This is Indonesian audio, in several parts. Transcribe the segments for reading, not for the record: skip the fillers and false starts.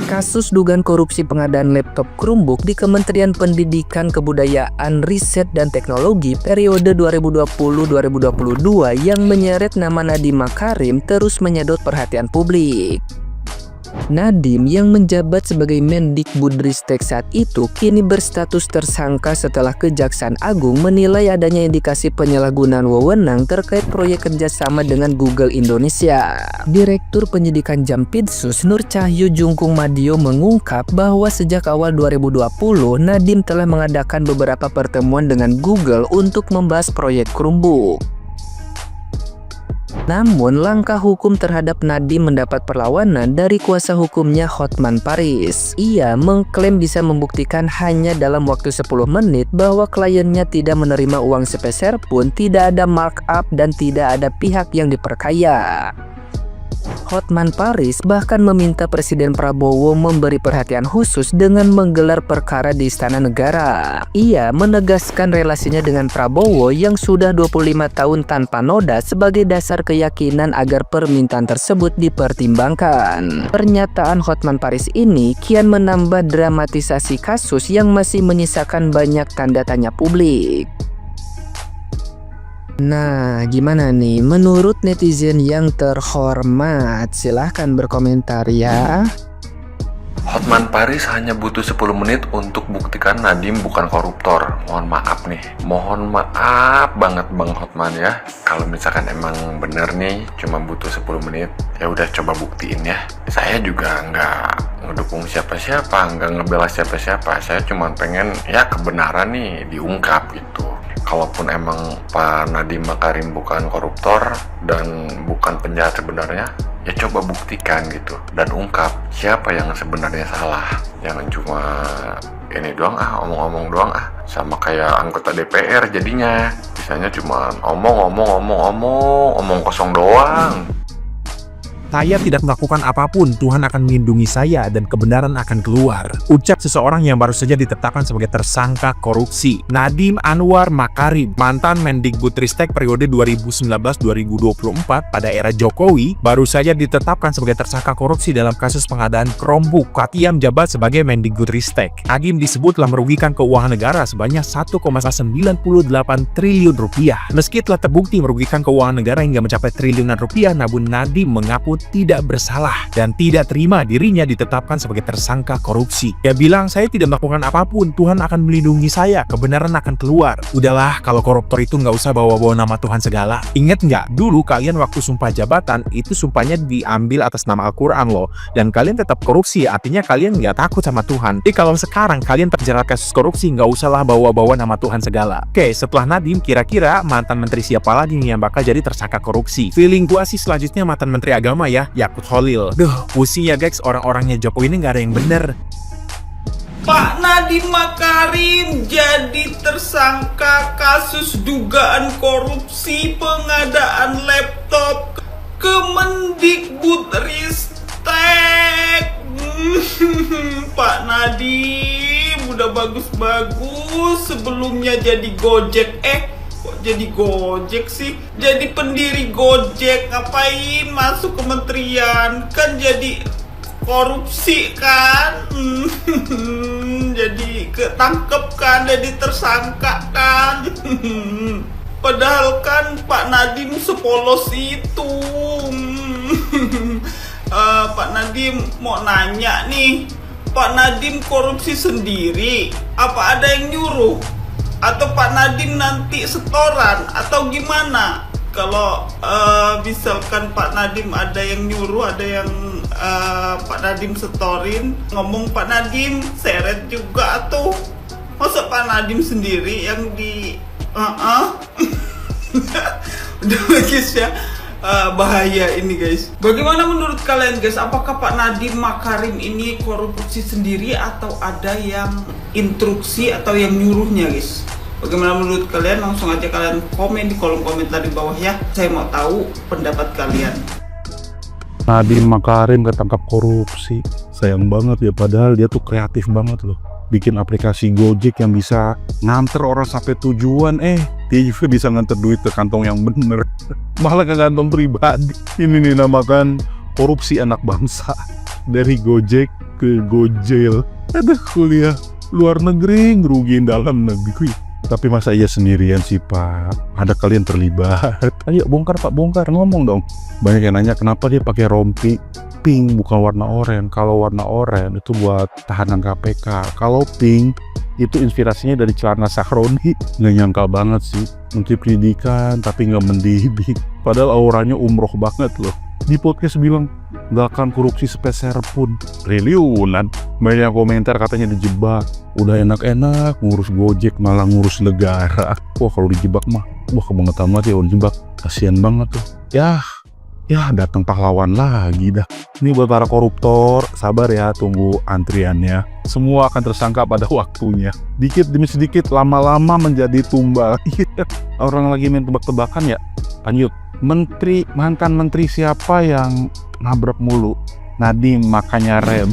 Kasus dugaan korupsi pengadaan laptop Chromebook di Kementerian Pendidikan Kebudayaan, Riset dan Teknologi periode 2020-2022 yang menyeret nama Nadiem Makarim terus menyedot perhatian publik. Nadiem yang menjabat sebagai Mendikbudristek saat itu kini berstatus tersangka setelah Kejaksaan Agung menilai adanya indikasi penyalahgunaan wewenang terkait proyek kerjasama dengan Google Indonesia. Direktur Penyidikan Jampitsus Nur Cahyo Jungkung Madio mengungkap bahwa sejak awal 2020 Nadiem telah mengadakan beberapa pertemuan dengan Google untuk membahas proyek Chromebook. Namun, langkah hukum terhadap Nadiem mendapat perlawanan dari kuasa hukumnya Hotman Paris. Ia mengklaim bisa membuktikan hanya dalam waktu 10 menit bahwa kliennya tidak menerima uang sepeser pun, tidak ada markup, dan tidak ada pihak yang diperkaya. Hotman Paris bahkan meminta Presiden Prabowo memberi perhatian khusus dengan menggelar perkara di Istana Negara. Ia menegaskan relasinya dengan Prabowo yang sudah 25 tahun tanpa noda sebagai dasar keyakinan agar permintaan tersebut dipertimbangkan. Pernyataan Hotman Paris ini kian menambah dramatisasi kasus yang masih menyisakan banyak tanda tanya publik. Nah, gimana nih menurut netizen yang terhormat? Silahkan berkomentar ya. Hotman Paris hanya butuh 10 menit untuk buktikan Nadiem bukan koruptor. Mohon maaf nih, mohon maaf banget Bang Hotman ya. Kalau misalkan emang bener nih cuma butuh 10 menit, ya udah coba buktiin ya. Saya juga nggak ngedukung siapa-siapa, nggak ngebela siapa-siapa. Saya cuma pengen ya kebenaran nih diungkap gitu. Kalaupun emang Pak Nadiem Makarim bukan koruptor dan bukan penjahat sebenarnya, ya coba buktikan gitu dan ungkap siapa yang sebenarnya salah. Jangan cuma ini doang omong-omong doang sama kayak anggota DPR jadinya. Bisanya cuma omong kosong doang. Saya tidak melakukan apapun, Tuhan akan melindungi saya dan kebenaran akan keluar. Ucap seseorang yang baru saja ditetapkan sebagai tersangka korupsi. Nadiem Anwar Makarim, mantan Mendikbudristek periode 2019-2024 pada era Jokowi, baru saja ditetapkan sebagai tersangka korupsi dalam kasus pengadaan Chromebook saat ia menjabat sebagai Mendikbudristek. Nadiem disebut telah merugikan keuangan negara sebanyak 1,98 triliun rupiah. Meski telah terbukti merugikan keuangan negara hingga mencapai triliunan rupiah, namun Nadiem mengaku tidak bersalah dan tidak terima dirinya ditetapkan sebagai tersangka korupsi. Dia bilang, saya tidak melakukan apapun, Tuhan akan melindungi saya, kebenaran akan keluar. Udahlah, kalau koruptor itu nggak usah bawa-bawa nama Tuhan segala. Ingat nggak, dulu kalian waktu sumpah jabatan, itu sumpahnya diambil atas nama Al-Quran loh, dan kalian tetap korupsi, artinya kalian nggak takut sama Tuhan. Jadi kalau sekarang kalian terjerat kasus korupsi, nggak usahlah bawa-bawa nama Tuhan segala. Oke, setelah Nadiem, kira-kira mantan menteri siapa lagi yang bakal jadi tersangka korupsi? Feeling gua sih selanjutnya mantan menteri agama ya, Yakut Khalil. Duh, pusing ya guys, orang-orangnya Jokowi ini nggak ada yang bener. Pak Nadiem Makarim jadi tersangka kasus dugaan korupsi pengadaan laptop Kemendikbudristek. Pak Nadiem udah bagus-bagus sebelumnya jadi Gojek. Kok jadi Gojek sih? Jadi pendiri Gojek, ngapain masuk kementerian? Kan jadi korupsi kan? Jadi ketangkep kan, jadi tersangka kan? Padahal kan Pak Nadiem sepolos itu. Pak Nadiem mau nanya nih, Pak Nadiem korupsi sendiri? Apa ada yang nyuruh? Atau Pak Nadiem nanti setoran atau gimana? Kalau misalkan Pak Nadiem ada yang nyuruh, ada yang Pak Nadiem setorin, ngomong Pak Nadiem seret juga tuh. Masa Pak Nadiem sendiri yang di udah guys ya, bahaya ini guys. Bagaimana menurut kalian guys? Apakah Pak Nadiem Makarim ini korupsi sendiri atau ada yang instruksi atau yang nyuruhnya guys? Bagaimana menurut kalian? Langsung aja kalian komen di kolom komentar di bawah ya. Saya mau tahu pendapat kalian. Nadiem Makarim ketangkap korupsi. Sayang banget ya, padahal dia tuh kreatif banget loh. Bikin aplikasi Gojek yang bisa nganter orang sampai tujuan. Dia juga bisa nganter duit ke kantong yang bener. Malah ke kantong pribadi. Ini dinamakan korupsi anak bangsa. Dari Gojek ke gojel. Ada kuliah luar negeri ngerugiin dalam negeri. Tapi masa iya sendirian sih Pak? Ada kalian terlibat. Ayo bongkar Pak, bongkar, ngomong dong. Banyak yang nanya kenapa dia pakai rompi pink bukan warna oranye. Kalau warna oranye itu buat tahanan KPK. Kalau pink itu inspirasinya dari celana Sahroni. Nggak nyangka banget sih, Menteri Pendidikan tapi nggak mendidik. Padahal auranya umroh banget loh. Di podcast bilang nggak akan korupsi sepeser pun. Triliunan. Banyak komentar katanya dijebak. Udah enak-enak ngurus Gojek malah ngurus negara. Wah kalau dijebak mah, wah kebangetan banget ya dijebak. Kasian banget tuh. Ya datang pahlawan lagi dah. Ini buat para koruptor, sabar ya, tunggu antriannya. Semua akan tersangka pada waktunya. Dikit demi sedikit, lama-lama menjadi tumbal. Orang lagi main tebak-tebakan ya. Lanjut. Mantan menteri siapa yang nabrak mulu? Nadiem makanya rem.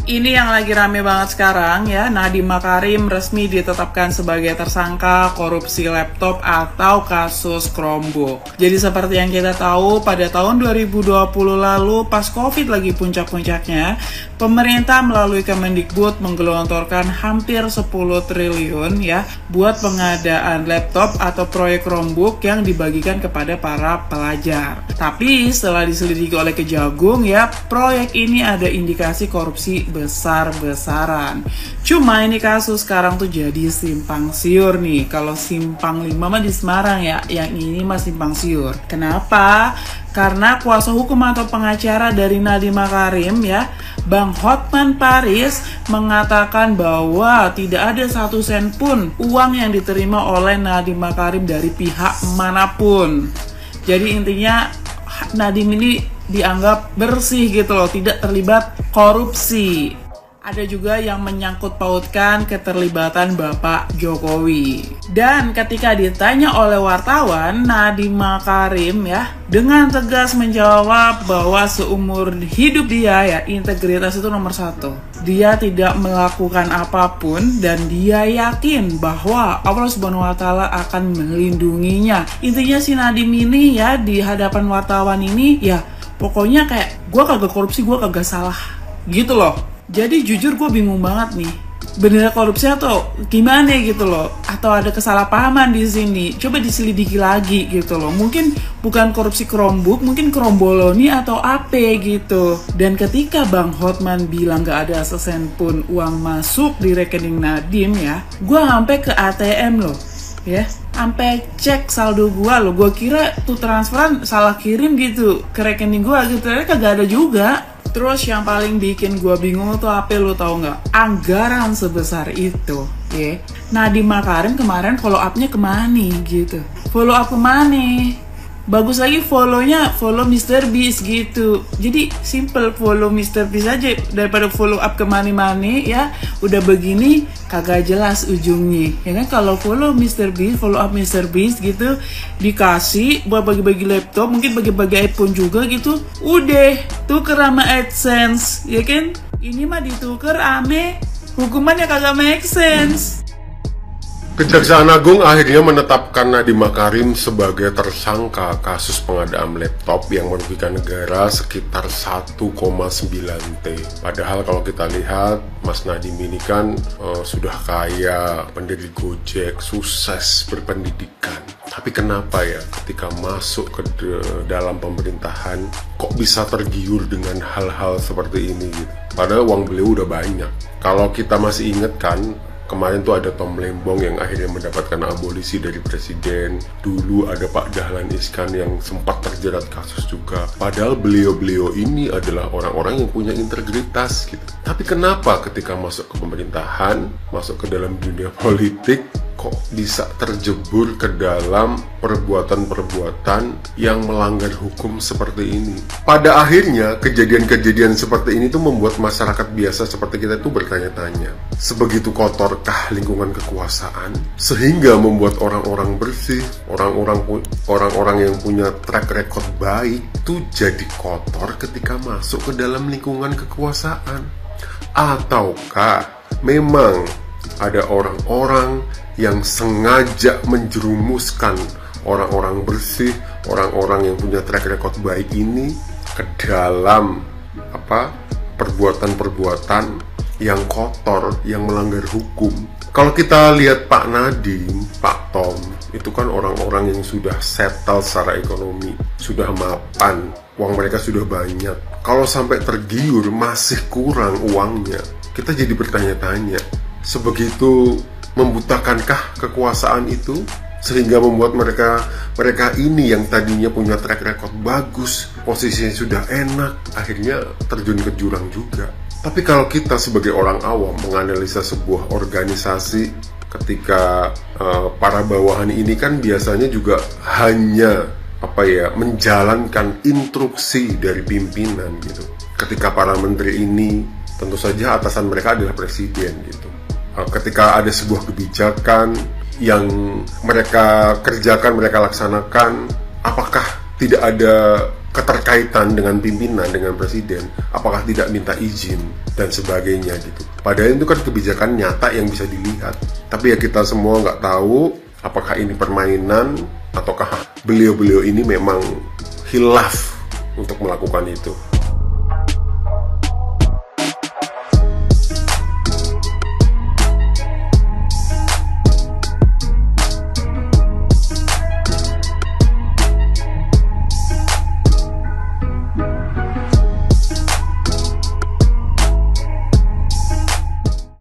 Ini yang lagi rame banget sekarang ya, Nadiem Makarim resmi ditetapkan sebagai tersangka korupsi laptop atau kasus Chromebook. Jadi seperti yang kita tahu, pada tahun 2020 lalu pas Covid lagi puncak-puncaknya, pemerintah melalui Kemendikbud menggelontorkan hampir 10 triliun ya buat pengadaan laptop atau proyek Chromebook yang dibagikan kepada para pelajar. Tapi setelah diselidiki oleh Kejagung ya, proyek ini ada indikasi korupsi besar-besaran. Cuma ini kasus sekarang tuh jadi simpang siur nih. Kalau simpang 5 mah di Semarang ya, yang ini mah simpang siur. Kenapa? Karena kuasa hukum atau pengacara dari Nadiem Makarim ya, Bang Hotman Paris mengatakan bahwa tidak ada 1 sen pun uang yang diterima oleh Nadiem Makarim dari pihak manapun. Jadi intinya Nadiem ini dianggap bersih gitu loh, tidak terlibat korupsi. Ada juga yang menyangkut pautkan keterlibatan Bapak Jokowi. Dan ketika ditanya oleh wartawan, Nadiem Makarim ya dengan tegas menjawab bahwa seumur hidup dia ya integritas itu nomor 1. Dia tidak melakukan apapun dan dia yakin bahwa Allah Subhanahu wa Ta'ala akan melindunginya. Intinya si Nadiem ini ya di hadapan wartawan ini ya pokoknya kayak gue kagak korupsi, gue kagak salah gitu loh. Jadi jujur gue bingung banget nih, bener korupsi atau gimana gitu loh, atau ada kesalahpahaman di sini. Coba diselidiki lagi gitu loh. Mungkin bukan korupsi Chromebook, mungkin kromboloni atau apa gitu. Dan ketika Bang Hotman bilang gak ada sesen pun uang masuk di rekening Nadiem ya, gue sampai ke ATM loh ya, sampai cek saldo gue loh. Gue kira tuh transferan salah kirim gitu ke rekening gue gitu, ternyata kagak ada juga. Terus yang paling bikin gue bingung tuh apa lo tau nggak? Anggaran sebesar itu, ya. Nadiem Makarim kemarin follow up-nya kemana gitu? Follow up kemana? Bagus lagi follow-nya follow Mr. Beast gitu. Jadi simple, follow Mr. Beast aja daripada follow up kemana-mana ya. Udah begini kagak jelas ujungnya. Ya kan kalau follow Mr. Beast, follow up Mr. Beast gitu dikasih buat bagi-bagi laptop, mungkin bagi-bagi iPhone juga gitu. Udah tuker sama AdSense, ya kan? Ini mah dituker ame hukumannya kagak make sense. Kejaksaan Agung akhirnya menetapkan Nadiem Makarim sebagai tersangka kasus pengadaan laptop yang merugikan negara sekitar 1,9 T. Padahal kalau kita lihat, Mas Nadiem ini kan sudah kaya, pendiri Gojek, sukses, berpendidikan. Tapi kenapa ya ketika masuk ke dalam pemerintahan kok bisa tergiur dengan hal-hal seperti ini gitu? Padahal uang beliau udah banyak. Kalau kita masih ingat kan, kemarin tuh ada Tom Lembong yang akhirnya mendapatkan abolisi dari presiden. Dulu ada Pak Dahlan Iskan yang sempat terjerat kasus juga. Padahal beliau-beliau ini adalah orang-orang yang punya integritas gitu. Tapi kenapa ketika masuk ke pemerintahan, masuk ke dalam dunia politik, kok bisa terjebur ke dalam perbuatan-perbuatan yang melanggar hukum seperti ini? Pada akhirnya kejadian-kejadian seperti ini tuh membuat masyarakat biasa seperti kita itu bertanya-tanya, sebegitu kotorkah lingkungan kekuasaan sehingga membuat orang-orang bersih, orang-orang yang punya track record baik itu jadi kotor ketika masuk ke dalam lingkungan kekuasaan? Ataukah memang ada orang-orang yang sengaja menjerumuskan orang-orang bersih, orang-orang yang punya track record baik ini ke dalam perbuatan-perbuatan yang kotor, yang melanggar hukum. Kalau kita lihat Pak Nadiem, Pak Tom, itu kan orang-orang yang sudah settle secara ekonomi, sudah mapan, uang mereka sudah banyak. Kalau sampai tergiur masih kurang uangnya, kita jadi bertanya-tanya, sebegitu membutakankah kekuasaan itu sehingga membuat mereka ini yang tadinya punya track record bagus, posisinya sudah enak, akhirnya terjun ke jurang juga. Tapi kalau kita sebagai orang awam menganalisa sebuah organisasi, ketika para bawahan ini kan biasanya juga hanya menjalankan instruksi dari pimpinan gitu. Ketika para menteri ini tentu saja atasan mereka adalah presiden gitu. Ketika ada sebuah kebijakan yang mereka kerjakan, mereka laksanakan, apakah tidak ada keterkaitan dengan pimpinan, dengan presiden, apakah tidak minta izin dan sebagainya gitu. Padahal itu kan kebijakan nyata yang bisa dilihat. Tapi ya kita semua nggak tahu apakah ini permainan ataukah beliau-beliau ini memang khilaf untuk melakukan itu.